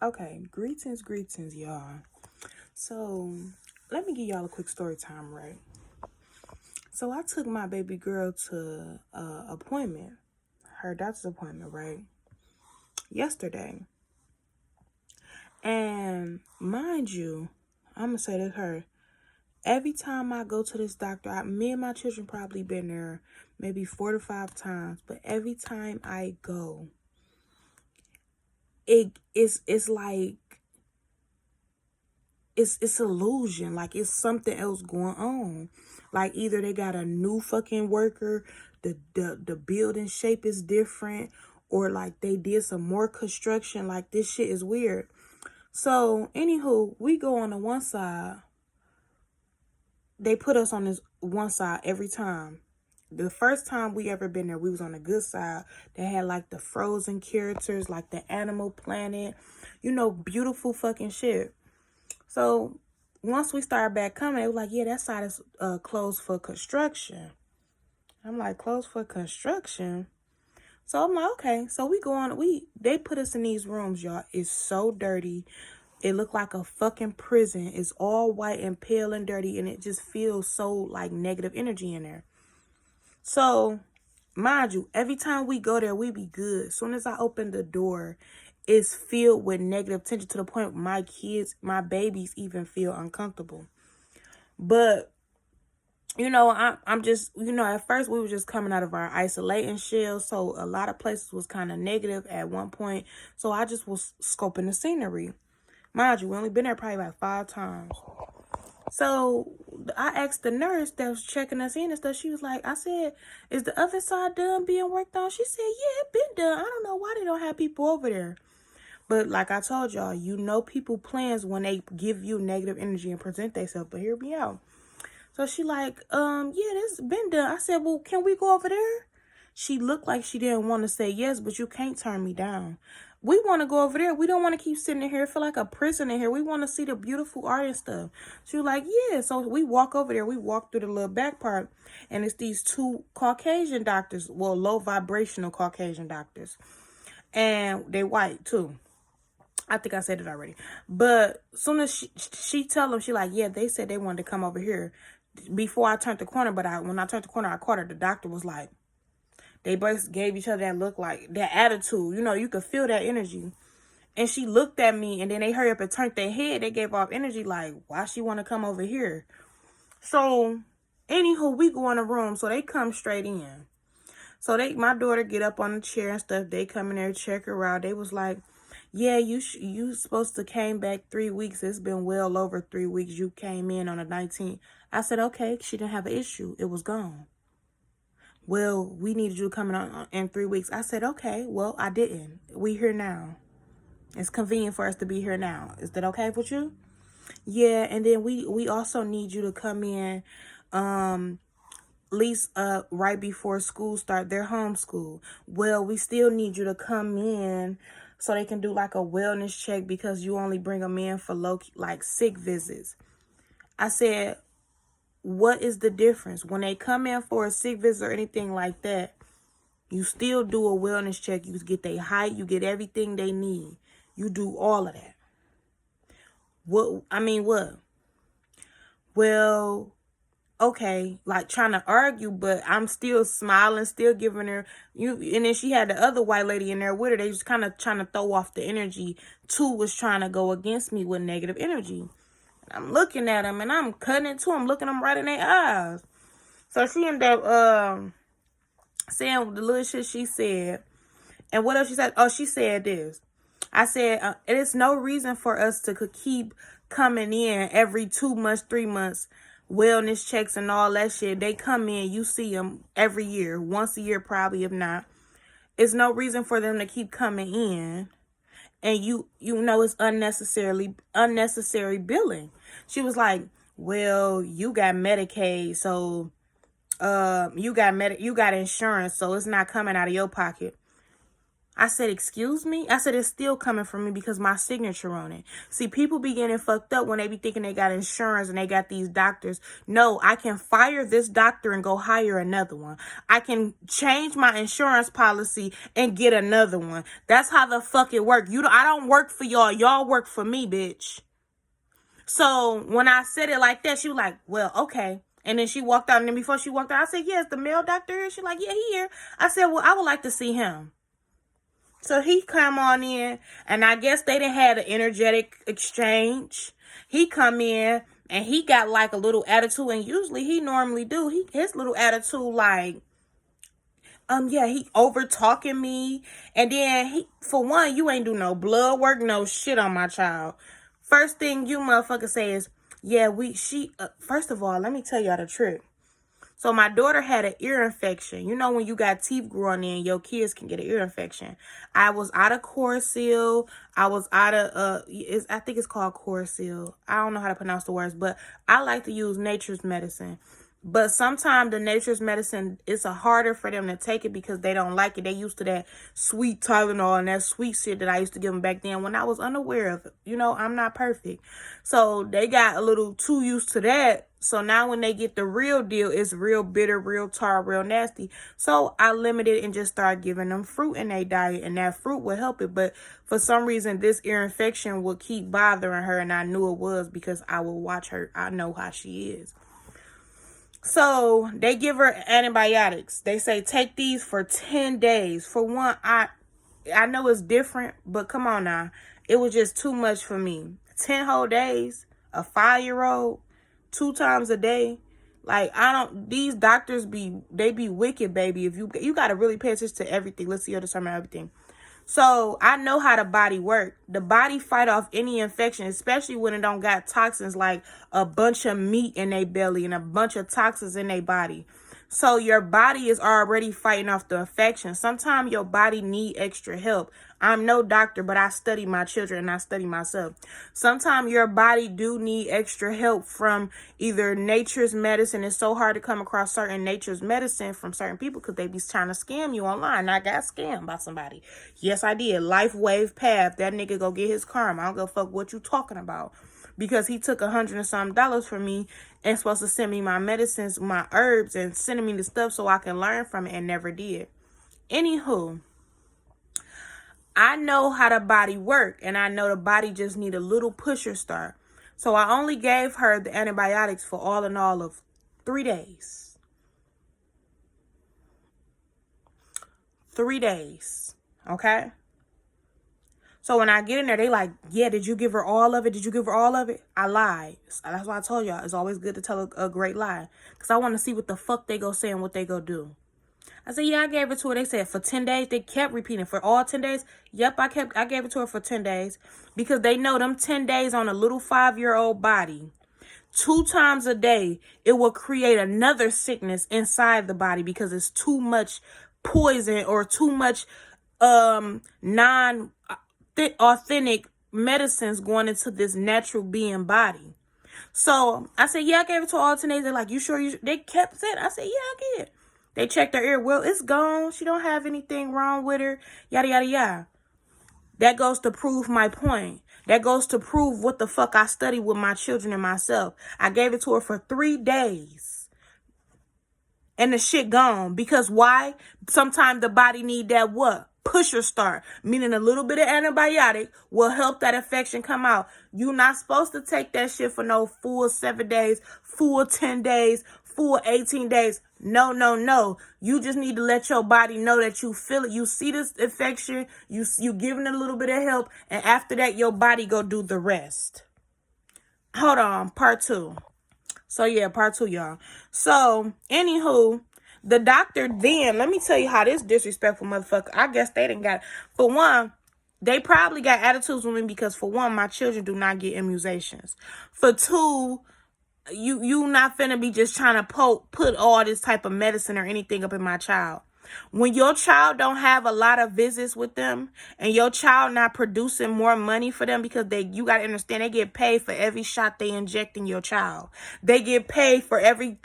Okay, greetings, y'all. So, let me give y'all a quick story time, right? So, I took my baby girl to appointment, her doctor's appointment, right? Yesterday. And mind you, I'm gonna say to her, every time I go to this doctor, me and my children probably been there maybe 4 to 5 times, but every time I go, it's like it's illusion, like it's something else going on. Like either they got a new fucking worker, the building shape is different, or like they did some more construction. Like this shit is weird. So anywho, we go on the one side. They put us on this one side every time. The first time we ever been there, we was on the good side. They had like the frozen characters, like the Animal Planet, beautiful fucking shit. So once we started back coming, it was like, yeah, that side is closed for construction. I'm like, closed for construction? So I'm like, okay. So we go on, they put us in these rooms, y'all. It's so dirty. It looked like a fucking prison. It's all white and pale and dirty, and it just feels so like negative energy in there. So, mind you, every time we go there, we be good. As soon as I open the door, it's filled with negative tension to the point my kids, my babies even feel uncomfortable. But, I'm just, at first we were just coming out of our isolating shell. So a lot of places was kind of negative at one point. So I just was scoping the scenery. Mind you, we only been there probably like 5 times. So I asked the nurse that was checking us in and stuff. She was like, I said, is the other side done being worked on? She said, yeah, it been done. I don't know why they don't have people over there. But like I told y'all, people plans when they give you negative energy and present themselves. But hear me out. So she like, yeah, this been done. I said, well, can we go over there? She looked like she didn't want to say yes, but you can't turn me down. We want to go over there. We don't want to keep sitting in here. Feel like a prison in here. We want to see the beautiful art and stuff. She was like, yeah. So we walk over there. We walk through the little back part. And it's these two Caucasian doctors. Well, low vibrational Caucasian doctors. And they white too. I think I said it already. But as soon as she tell them, she like, yeah, they said they wanted to come over here before I turned the corner. But when I turned the corner, I caught her. The doctor was like, they both gave each other that look, like that attitude. You could feel that energy. And she looked at me, and then they hurry up and turned their head. They gave off energy like, why she want to come over here? So, anywho, we go in the room. So they come straight in. So my daughter get up on the chair and stuff. They come in there, check her out. They was like, yeah, you supposed to came back 3 weeks. It's been well over 3 weeks. You came in on the 19th. I said, okay. She didn't have an issue. It was gone. Well, we needed you coming on in 3 weeks. I said, okay. Well, I didn't. We here now. It's convenient for us to be here now. Is that okay with you? Yeah, and then we also need you to come in at least right before school start, their homeschool. Well, we still need you to come in so they can do like a wellness check because you only bring them in for like sick visits. I said, what is the difference? When they come in for a sick visit or anything like that, you still do a wellness check. You get their height. You get everything they need. You do all of that. What? Well, okay, like trying to argue, but I'm still smiling, still giving her and then she had the other white lady in there with her. They just kind of trying to throw off the energy. Two was trying to go against me with negative energy. I'm looking at them and I'm cutting it to them, looking them right in their eyes. So she ended up saying the little shit she said. And what else she said? Oh, she said this. I said, it is no reason for us to keep coming in every 2 months, 3 months, wellness checks and all that shit. They come in, you see them every year, once a year probably, if not. It's no reason for them to keep coming in. And you know it's unnecessary billing. She was like, well, you got Medicaid, so you got insurance, so it's not coming out of your pocket. I said, excuse me? I said, it's still coming from me because my signature on it. See, people be getting fucked up when they be thinking they got insurance and they got these doctors. No, I can fire this doctor and go hire another one. I can change my insurance policy and get another one. That's how the fuck it work. I don't work for y'all. Y'all work for me, bitch. So when I said it like that, she was like, well, okay. And then she walked out. And then before she walked out, I said, yes, the male doctor here. She's like, yeah, he here. I said, well, I would like to see him. So he come on in, and I guess they didn't have an energetic exchange. He come in, and he got like a little attitude, and usually he normally do. His little attitude like, yeah, he over talking me, and then for one, you ain't do no blood work, no shit on my child. First thing you motherfucker say is, yeah, first of all, let me tell y'all the truth. So my daughter had an ear infection. You know when you got teeth growing in, your kids can get an ear infection. I was out of Corsil. I was out of, I think it's called Corsil. I don't know how to pronounce the words, but I like to use nature's medicine. But sometimes the nature's medicine, it's harder for them to take it because they don't like it. They used to that sweet Tylenol and that sweet shit that I used to give them back then when I was unaware of it. You know, I'm not perfect. So they got a little too used to that. So now when they get the real deal, it's real bitter, real tart, real nasty. So I limited and just started giving them fruit in their diet, and that fruit will help it. But for some reason, this ear infection will keep bothering her, and I knew it was because I will watch her. I know how she is. So they give her antibiotics. They say, take these for 10 days. For one, I know it's different, but come on now. It was just too much for me. 10 whole days, a 5-year-old, 2 times a day. Like, these doctors they be wicked, baby. If you got to really pay attention to everything. Let's see, determine everything. So I know how the body works. The body fight off any infection, especially when it don't got toxins like a bunch of meat in their belly and a bunch of toxins in their body. So your body is already fighting off the infection. Sometimes your body need extra help. I'm no doctor, but I study my children and I study myself. Sometimes your body do need extra help from either nature's medicine. It's so hard to come across certain nature's medicine from certain people because they be trying to scam you online. I got scammed by somebody. Yes, I did. Life Wave Path. That nigga go get his karma. I don't give a fuck what you talking about. Because he took $100 and some from me and supposed to send me my medicines, my herbs, and sending me the stuff so I can learn from it, and never did. Anywho, I know how the body work, and I know the body just need a little pusher start. So I only gave her the antibiotics for all in all of 3 days. 3 days. Okay? So when I get in there, they like, yeah, did you give her all of it? Did you give her all of it? I lied. That's why I told y'all it's always good to tell a great lie. Because I want to see what the fuck they go say and what they go do. I said, yeah, I gave it to her. They said for 10 days. They kept repeating for all 10 days. Yep, I gave it to her for 10 days. Because they know them 10 days on a little 5-year-old body, 2 times a day, it will create another sickness inside the body because it's too much poison or too much authentic medicines going into this natural being body. So I said, yeah, I gave it to all 10 days. They're like, you sure? They kept saying, I said, yeah, I did. They checked her ear. Well, it's gone. She don't have anything wrong with her. Yada, yada, yada. That goes to prove my point. That goes to prove what the fuck I study with my children and myself. I gave it to her for 3 days. And the shit gone. Because why? Sometimes the body need that what? Pusher start, meaning a little bit of antibiotic will help that infection come out. You're not supposed to take that shit for no full 7 days, full 10 days, full 18 days. No, no, no. You just need to let your body know that you feel it. You see this infection, you giving it a little bit of help, and after that, your body go do the rest. Hold on, part 2. So yeah, part 2, y'all. So, anywho, the doctor then, let me tell you how this disrespectful motherfucker, I guess they didn't got, for one, they probably got attitudes with me because for one, my children do not get immunizations. For two, you not finna be just trying to put all this type of medicine or anything up in my child. When your child don't have a lot of visits with them and your child not producing more money for them, because you got to understand, they get paid for every shot they inject in your child. They get paid for every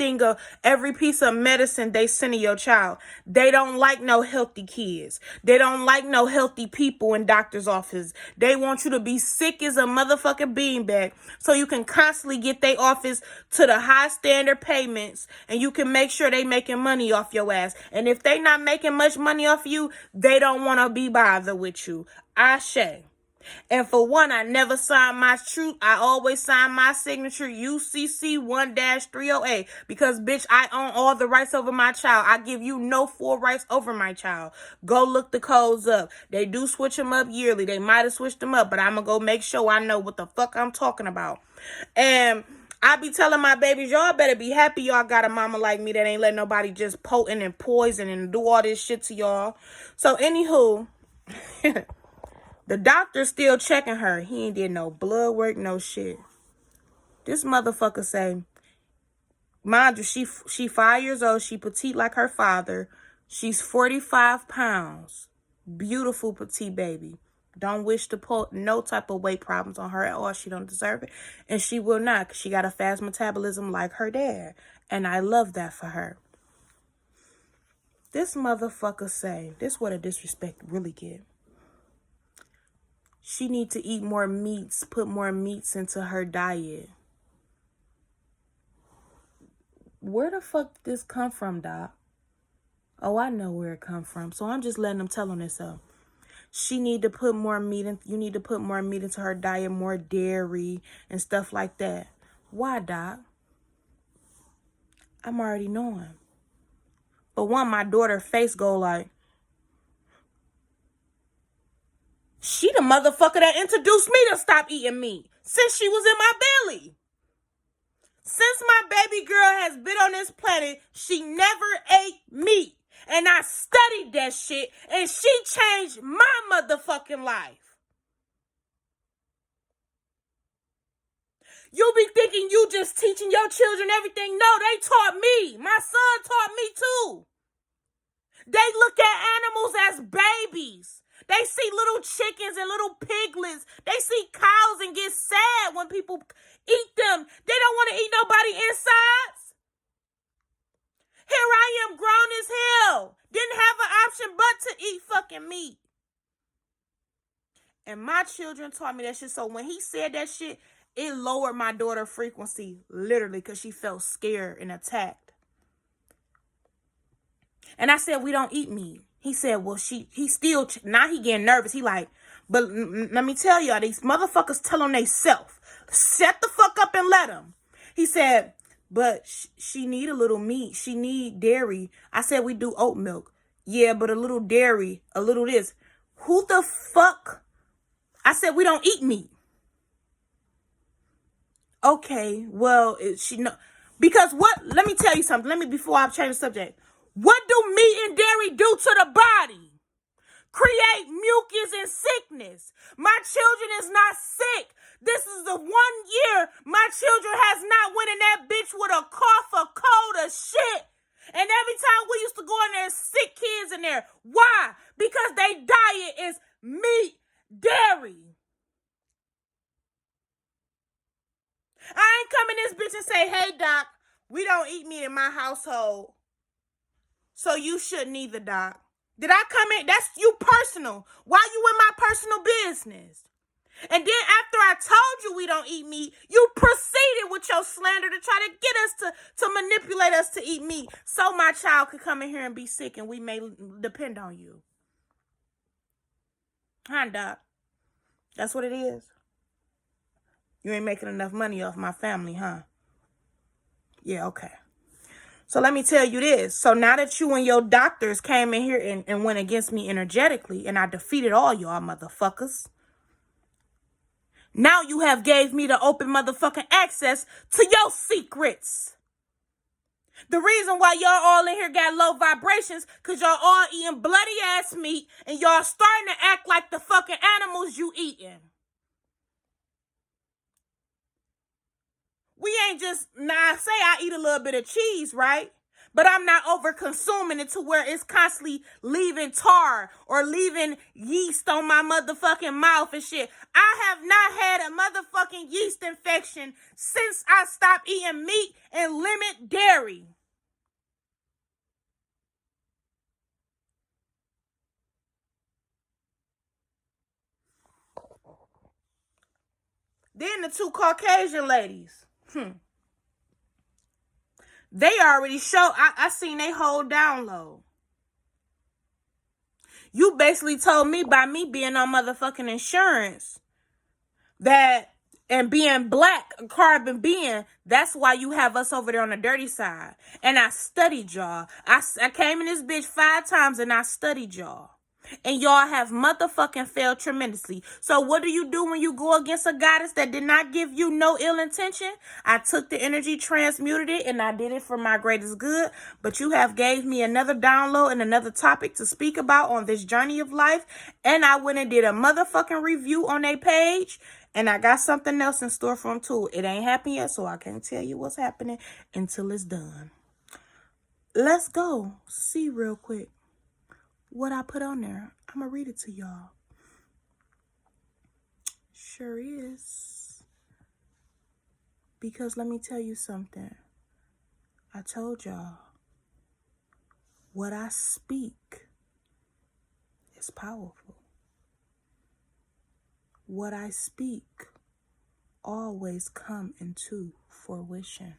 piece of medicine they send to your child. They don't like no healthy kids. They don't like no healthy people in doctor's offices. They want you to be sick as a motherfucking beanbag so you can constantly get their office to the high standard payments and you can make sure they making money off your ass. And if they not making much money off you, they don't want to be bothered with you. Ashe. And for one, I never signed my truth. I always sign my signature UCC 1-308 because, bitch, I own all the rights over my child. I give you no full rights over my child. Go look the codes up. They do switch them up yearly. They might have switched them up, but I'm going to go make sure I know what the fuck I'm talking about. And I be telling my babies, y'all better be happy y'all got a mama like me that ain't let nobody just potent and poison and do all this shit to y'all. So, anywho, the doctor's still checking her. He ain't did no blood work, no shit. This motherfucker say, mind you, she 5 years old. She petite like her father. She's 45 pounds. Beautiful petite baby. Don't wish to put no type of weight problems on her at all. She don't deserve it. And she will not. She got a fast metabolism like her dad. And I love that for her. This motherfucker say, this what a disrespect really get. She need to eat more meats, put more meats into her diet. Where the fuck did this come from, Doc? Oh, I know where it come from. So I'm just letting them tell on themselves. She need to put more meat in. You need to put more meat into her diet, more dairy and stuff like that. Why, Doc? I'm already knowing. But one, my daughter face go like, she the motherfucker that introduced me to stop eating meat since she was in my belly. Since my baby girl has been on this planet, she never ate meat. And I studied that shit, and she changed my motherfucking life. You be thinking you just teaching your children everything. No, they taught me. My son taught me too. They look at animals as babies. They see little chickens and little piglets. They see cows and get sad when people eat them. They don't want to eat nobody insides. Here I am, grown as hell. Didn't have an option but to eat fucking meat. And my children taught me that shit. So when he said that shit, it lowered my daughter's frequency, literally, because she felt scared and attacked. And I said, we don't eat meat. He said, well, he still, now he getting nervous. He like, but let me tell y'all, these motherfuckers tell on they self. Shut the fuck up and let them. He said, but she need a little meat. She need dairy. I said, we do oat milk. Yeah, but a little dairy, a little this. Who the fuck? I said, we don't eat meat. Okay, well, because what, let me tell you something. Before I change the subject. What do meat and dairy do to the body? Create mucus and sickness. My children is not sick. This is the 1 year my children has not went in that bitch with a cough, a cold, a shit. And every time we used to go in there, sick kids in there. Why? Because their diet is meat, dairy. I ain't come in this bitch and say, hey, Doc, we don't eat meat in my household. So you shouldn't either, Doc. Did I come in? That's you personal. Why you in my personal business? And then after I told you we don't eat meat, you proceeded with your slander to try to get us to manipulate us to eat meat so my child could come in here and be sick and we may depend on you. Huh, Doc? That's what it is. You ain't making enough money off my family, huh? Yeah, okay. So let me tell you this. So now that you and your doctors came in here and went against me energetically and I defeated all y'all motherfuckers, now you have gave me the open motherfucking access to your secrets. The reason why y'all all in here got low vibrations because y'all all eating bloody ass meat and y'all starting to act like the fucking animals you eating. We ain't just, now I say I eat a little bit of cheese, right? but I'm not over consuming it to where it's constantly leaving tar or leaving yeast on my motherfucking mouth and shit. I have not had a motherfucking yeast infection since I stopped eating meat and limit dairy. Then the two Caucasian ladies. They already show. I seen they whole download. You basically told me by me being on motherfucking insurance that and being black, carbon being, that's why you have us over there on the dirty side. And I studied y'all. I came in this bitch 5 times and I studied y'all. And y'all have motherfucking failed tremendously. So what do you do when you go against a goddess that did not give you no ill intention? I took the energy, transmuted it, and I did it for my greatest good. But you have gave me another download and another topic to speak about on this journey of life. And I went and did a motherfucking review on their page. And I got something else in store for them too. It ain't happened yet, so I can't tell you what's happening until it's done. Let's go see real quick what I put on there. I'm going to read it to y'all. Sure is. Because let me tell you something. I told y'all, what I speak is powerful. What I speak always come into fruition.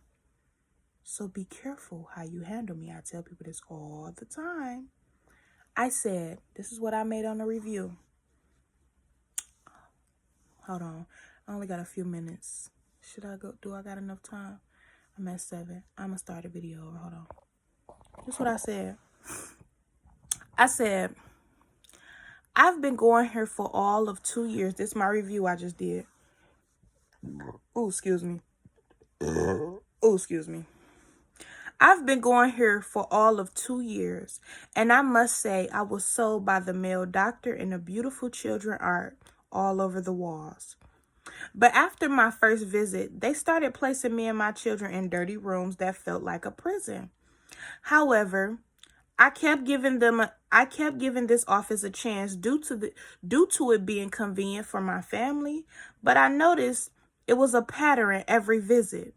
So be careful how you handle me. I tell people this all the time. I said, this is what I made on the review. Hold on. I only got a few minutes. Should I go? Do I got enough time? I'm at 7. I'm going to start a video over. Hold on. This is what I said. I said, I've been going here for all of 2 years. This is my review I just did. Oh, excuse me. Oh, excuse me. I've been going here for all of 2 years, and I must say I was sold by the male doctor and the beautiful children art all over the walls. But after my first visit, they started placing me and my children in dirty rooms that felt like a prison. However, I kept giving this office a chance due to it being convenient for my family, but I noticed it was a pattern every visit.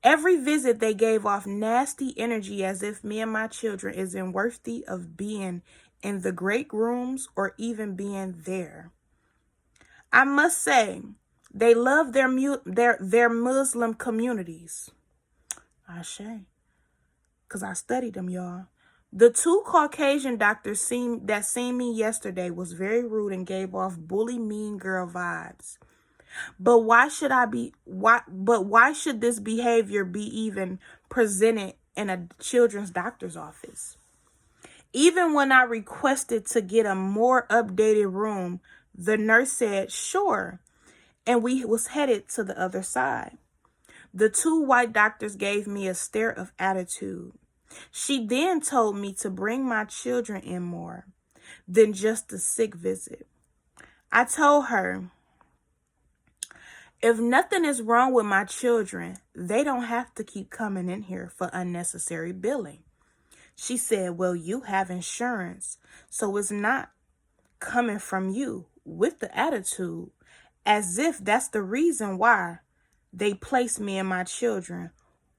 Every visit, they gave off nasty energy as if me and my children isn't worthy of being in the great rooms or even being there. I must say, they love their Muslim communities. Ashe. Because I studied them, y'all. The 2 Caucasian doctors seen me yesterday was very rude and gave off bully mean girl vibes. But why should this behavior be even presented in a children's doctor's office? Even when I requested to get a more updated room, the nurse said, sure, and we was headed to the other side. The 2 white doctors gave me a stare of attitude. She then told me to bring my children in more than just a sick visit. I told her, if nothing is wrong with my children, they don't have to keep coming in here for unnecessary billing. She said, well, you have insurance, so it's not coming from you, with the attitude, as if that's the reason why they place me and my children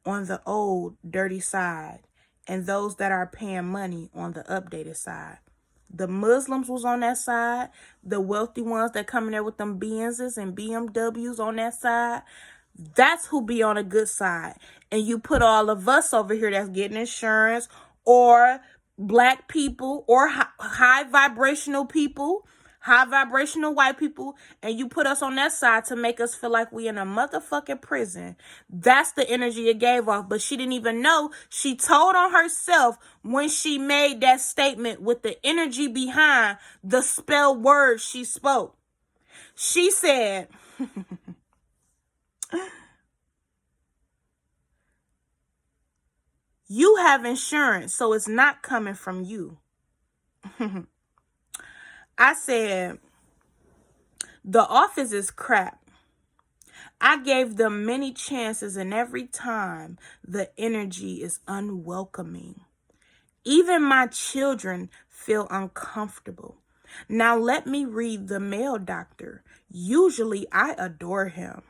on the old dirty side and those that are paying money on the updated side. The Muslims was on that side. The wealthy ones that come in there with them Benzes and BMWs on that side. That's who be on a good side. And you put all of us over here that's getting insurance, or black people, or high vibrational people, high vibrational white people, and you put us on that side to make us feel like we in a motherfucking prison. That's the energy it gave off. But she didn't even know. She told on herself when she made that statement with the energy behind the spell words she spoke. She said, you have insurance, so it's not coming from you. I said, the office is crap. I gave them many chances, and every time the energy is unwelcoming. Even my children feel uncomfortable. Now let me read the male doctor. Usually I adore him.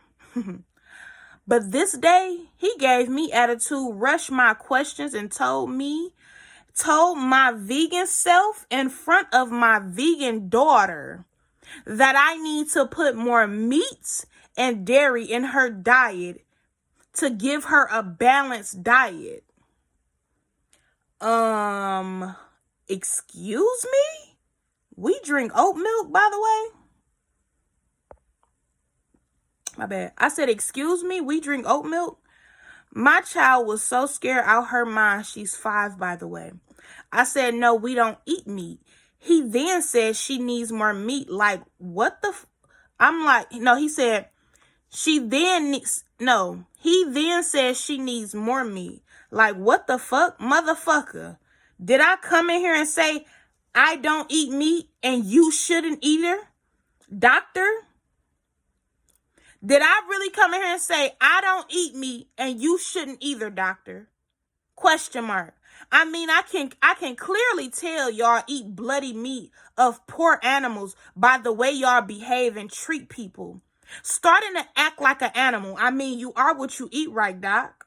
But this day, he gave me attitude, rushed my questions, and told my vegan self in front of my vegan daughter that I need to put more meats and dairy in her diet to give her a balanced diet. Excuse me? We drink oat milk, by the way. My bad. I said, excuse me, we drink oat milk? My child was so scared out her mind. She's 5, by the way. I said, no, we don't eat meat. He then said she needs more meat. Like, what the I'm like, no, he said, he then said she needs more meat. Like, what the fuck? Motherfucker. Did I come in here and say, I don't eat meat and you shouldn't either? Doctor? Did I really come in here and say, I don't eat meat and you shouldn't either, doctor? Question mark. I mean, I can clearly tell y'all eat bloody meat of poor animals by the way y'all behave and treat people. Starting to act like an animal. I mean, you are what you eat, right, doc?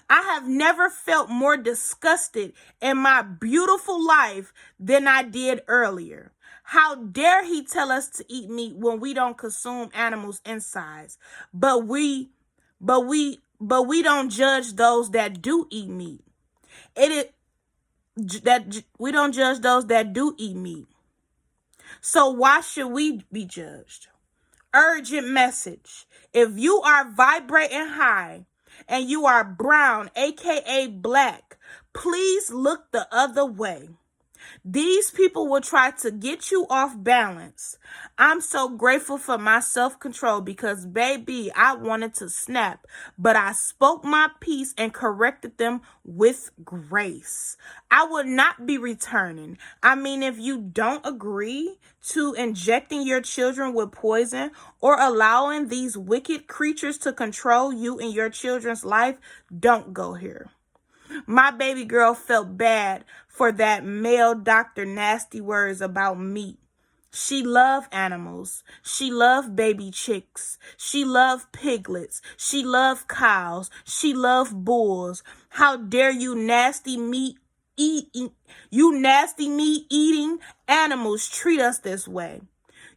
I have never felt more disgusted in my beautiful life than I did earlier. How dare he tell us to eat meat when we don't consume animals' insides? But we don't judge those that do eat meat. We don't judge those that do eat meat. So why should we be judged? Urgent message. If you are vibrating high and you are brown, aka black, please look the other way. These people will try to get you off balance. I'm so grateful for my self-control because, baby, I wanted to snap, but I spoke my piece and corrected them with grace. I will not be returning. I mean, if you don't agree to injecting your children with poison or allowing these wicked creatures to control you and your children's life, don't go here. My baby girl felt bad for that male doctor nasty words about meat. She loved animals. She loved baby chicks. She loved piglets. She loved cows. She loved bulls. How dare you nasty meat eating animals treat us this way?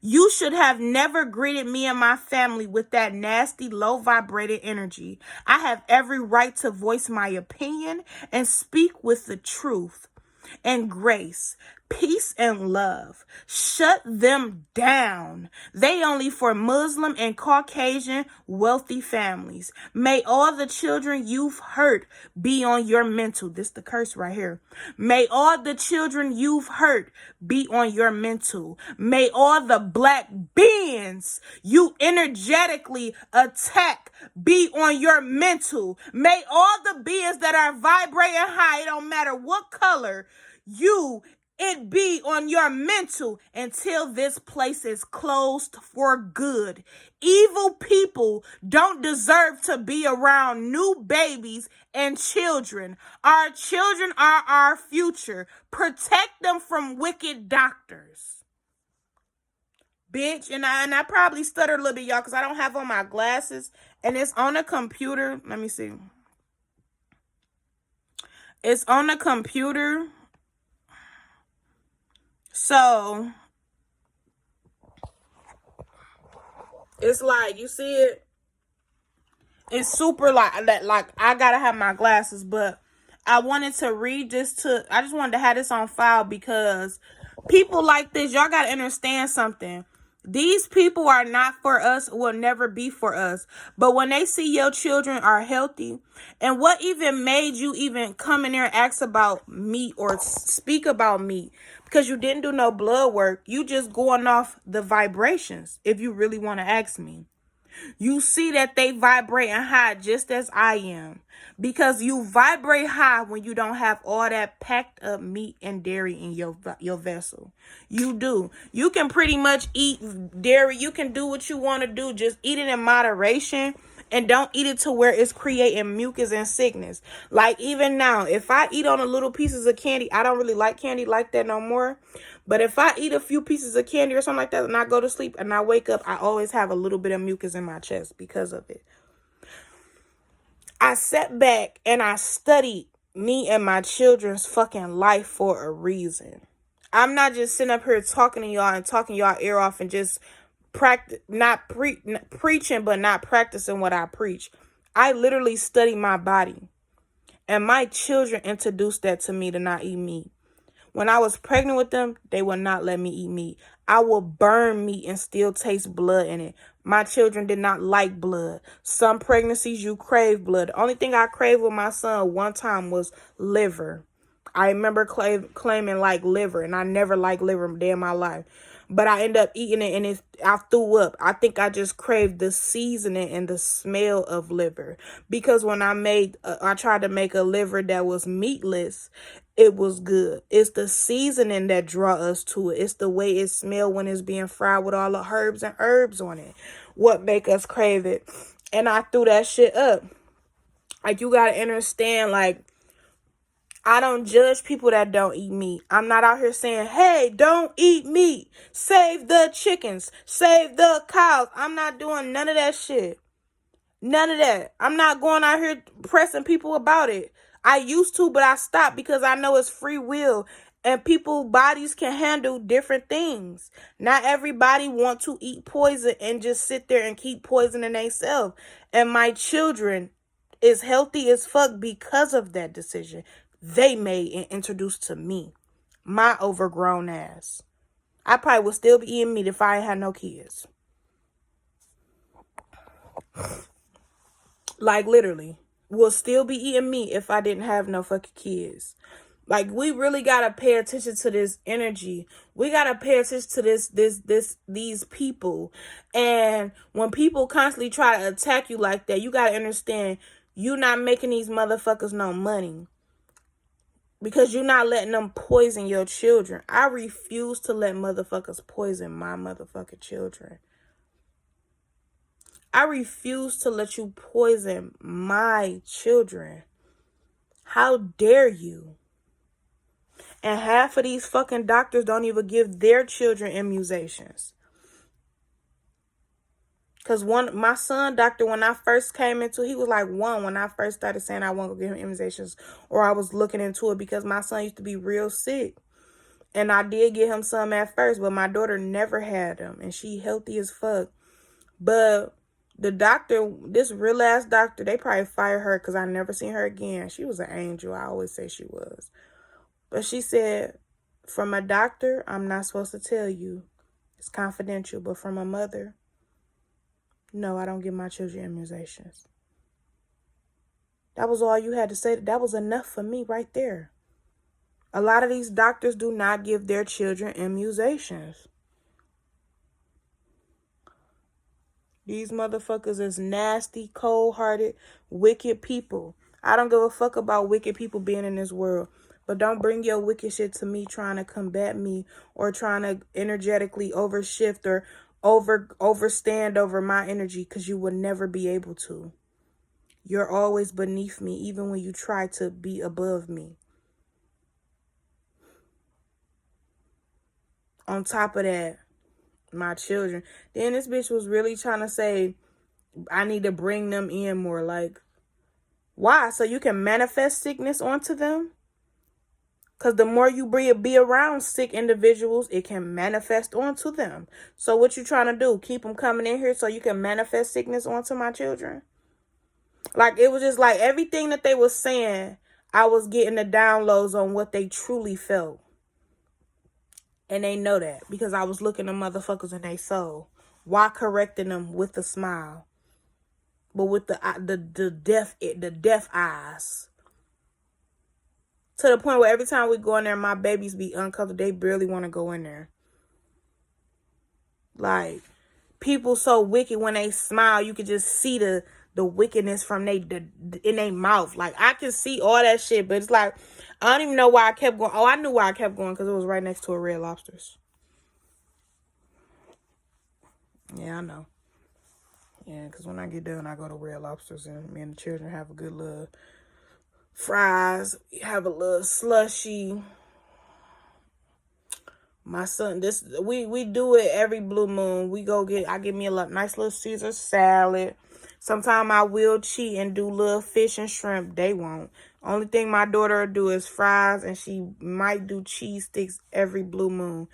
You should have never greeted me and my family with that nasty, low-vibrated energy. I have every right to voice my opinion and speak with the truth and grace, peace and love. Shut them down. They only for Muslim and Caucasian wealthy families. May all the children you've hurt be on your mental. This the curse right here. May all the children you've hurt be on your mental. May all the black beings you energetically attack be on your mental. May all the beings that are vibrating high, it don't matter what color, it be on your mental until this place is closed for good. Evil people don't deserve to be around new babies and children. Our children are our future. Protect them from wicked doctors. Bitch, and I probably stuttered a little bit, y'all, because I don't have on my glasses. And it's on a computer. Let me see. It's on a computer. So, it's like, you see it? It's super like that. Like, I gotta have my glasses, but I wanted to read this I just wanted to have this on file because people like this, y'all gotta understand something. These people are not for us, will never be for us. But when they see your children are healthy, and what even made you even come in there and ask about meat or speak about meat? Because you didn't do no blood work. You just going off the vibrations, if you really want to ask me. You see that they vibrating high just as I am. Because you vibrate high when you don't have all that packed up meat and dairy in your vessel. You do. You can pretty much eat dairy. You can do what you want to do. Just eat it in moderation. And don't eat it to where it's creating mucus and sickness. Like even now, if I eat on a little pieces of candy, I don't really like candy like that no more. But if I eat a few pieces of candy or something like that and I go to sleep and I wake up, I always have a little bit of mucus in my chest because of it. I sat back and I studied me and my children's fucking life for a reason. I'm not just sitting up here talking to y'all and talking y'all ear off and just preaching but not practicing what I preach. I literally study my body. And my children introduced that to me to not eat meat. When I was pregnant with them, they would not let me eat meat. I will burn meat and still taste blood in it. My children did not like blood. Some pregnancies you crave blood. The only thing I craved with my son one time was liver. I remember claiming like liver, and I never liked liver a day in my life. But I ended up eating it, and I threw up. I think I just craved the seasoning and the smell of liver. Because when I tried to make a liver that was meatless, it was good. It's the seasoning that draw us to it. It's the way it smells when it's being fried with all the herbs and herbs on it. What make us crave it. And I threw that shit up. Like, you gotta understand, like, I don't judge people that don't eat meat. I'm not out here saying, hey, don't eat meat. Save the chickens. Save the cows. I'm not doing none of that shit. None of that. I'm not going out here pressing people about it. I used to, but I stopped because I know it's free will. And people's bodies can handle different things. Not everybody want to eat poison and just sit there and keep poisoning themselves. And my children is healthy as fuck because of that decision they made and introduced to me. My overgrown ass. I probably would still be eating meat if I ain't had no kids. Like, literally. Would still be eating meat if I didn't have no fucking kids. Like, we really gotta pay attention to this energy. We gotta pay attention to these people. And when people constantly try to attack you like that, you gotta understand, you're not making these motherfuckers no money. Because you're not letting them poison your children. I refuse to let motherfuckers poison my motherfucking children. I refuse to let you poison my children. How dare you? And half of these fucking doctors don't even give their children immunizations. Because my son doctor, when I first came into it, he was like 1 when I first started saying I want to give him immunizations. Or I was looking into it because my son used to be real sick. And I did get him some at first, but my daughter never had them. And she healthy as fuck. But the doctor, this real ass doctor, they probably fired her because I never seen her again. She was an angel. I always say she was. But she said, from a doctor, I'm not supposed to tell you. It's confidential. But from a mother, no, I don't give my children immunizations. That was all you had to say. That was enough for me right there. A lot of these doctors do not give their children immunizations. These motherfuckers is nasty, cold-hearted, wicked people. I don't give a fuck about wicked people being in this world. But don't bring your wicked shit to me trying to combat me or trying to energetically overshift or overstand over my energy, because you will never be able to. You're always beneath me, even when you try to be above me. On top of that, my children. Then this bitch was really trying to say, I need to bring them in more. Like, why? So you can manifest sickness onto them? Because the more you be around sick individuals, it can manifest onto them. So what you trying to do? Keep them coming in here so you can manifest sickness onto my children? Like, it was just like everything that they was saying, I was getting the downloads on what they truly felt. And they know that because I was looking at motherfuckers in their soul. Why correcting them with a smile? But with the deaf eyes. To the point where every time we go in there, my babies be uncomfortable. They barely want to go in there. Like, people so wicked when they smile, you could just see the wickedness from in their mouth. Like, I can see all that shit, but it's like, I don't even know why I kept going. Oh, I knew why I kept going, because it was right next to a Red Lobster's. Yeah, I know. Yeah, because when I get done, I go to Red Lobster's, and me and the children have a good little fries, have a little slushy. My son, we do it every blue moon. I get me a nice little Caesar salad. Sometimes I will cheat and do little fish and shrimp. They won't. Only thing my daughter will do is fries, and she might do cheese sticks every blue moon.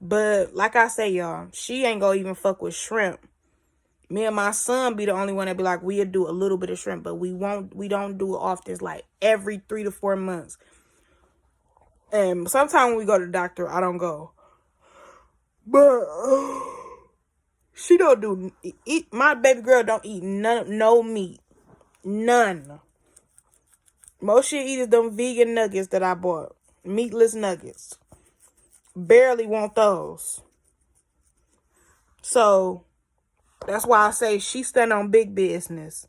But like I say, y'all, she ain't gonna even fuck with shrimp. Me and my son be the only one that be like, we'll do a little bit of shrimp, but we don't do it often. It's like every 3 to 4 months. And sometimes when we go to the doctor, I don't go. But she don't eat. My baby girl don't eat no meat. None. Most she eat is them vegan nuggets that I bought. Meatless nuggets. Barely want those. So that's why I say she stand on big business.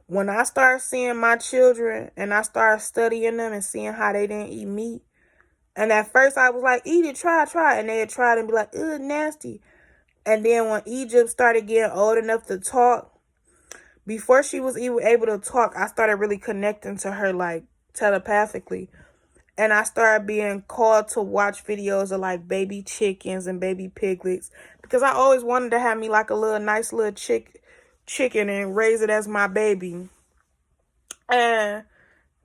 When I start seeing my children and I start studying them and seeing how they didn't eat meat, and at first I was like, eat it, try, and they'd try it and be like, ugh, nasty. And then when Egypt started getting old enough to talk, before she was even able to talk, I started really connecting to her, like, telepathically. And I started being called to watch videos of, like, baby chickens and baby piglets. Because I always wanted to have me, like, a little nice little chicken and raise it as my baby. And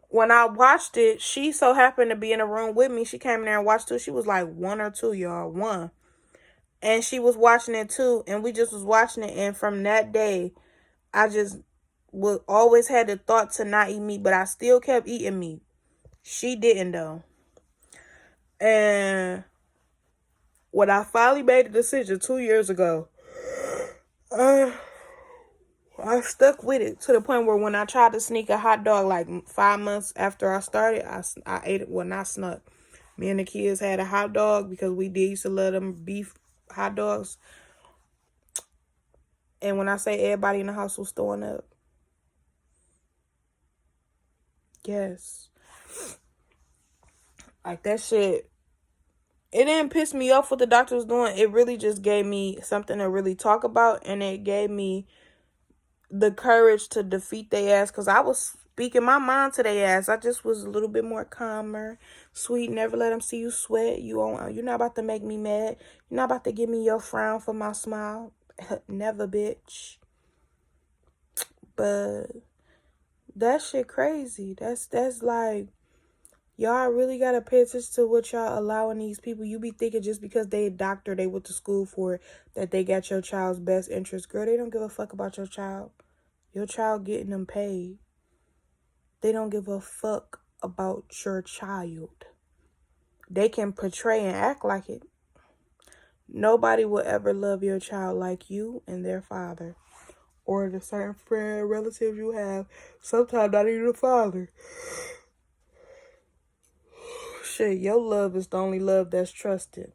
when I watched it, she so happened to be in a room with me. She came in there and watched it. She was like 1 or 2, y'all. 1. And she was watching it too. And we just was watching it. And from that day, I just always had the thought to not eat meat. But I still kept eating meat. She didn't, though. And when I finally made the decision 2 years ago, I stuck with it to the point where when I tried to sneak a hot dog like 5 months after I started, I ate it. Well, not snuck. Me and the kids had a hot dog because we used to love them beef hot dogs. And when I say everybody in the house was throwing up. Yes. Like that shit. It didn't piss me off what the doctor was doing. It really just gave me something to really talk about. And it gave me the courage to defeat their ass. Because I was speaking my mind to their ass. I just was a little bit more calmer. Sweet, never let them see you sweat. You're not about to make me mad. You're not about to give me your frown for my smile. Never, bitch. But that shit crazy. That's like, y'all really gotta pay attention to what y'all allowing these people. You be thinking just because they a doctor, they went to school for it, that they got your child's best interest. Girl, they don't give a fuck about your child. Your child getting them paid. They don't give a fuck about your child. They can portray and act like it. Nobody will ever love your child like you and their father. Or the certain friend, relative you have. Sometimes not even the father. Shit, your love is the only love that's trusted.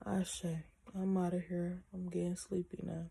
I say, I'm out of here. I'm getting sleepy now.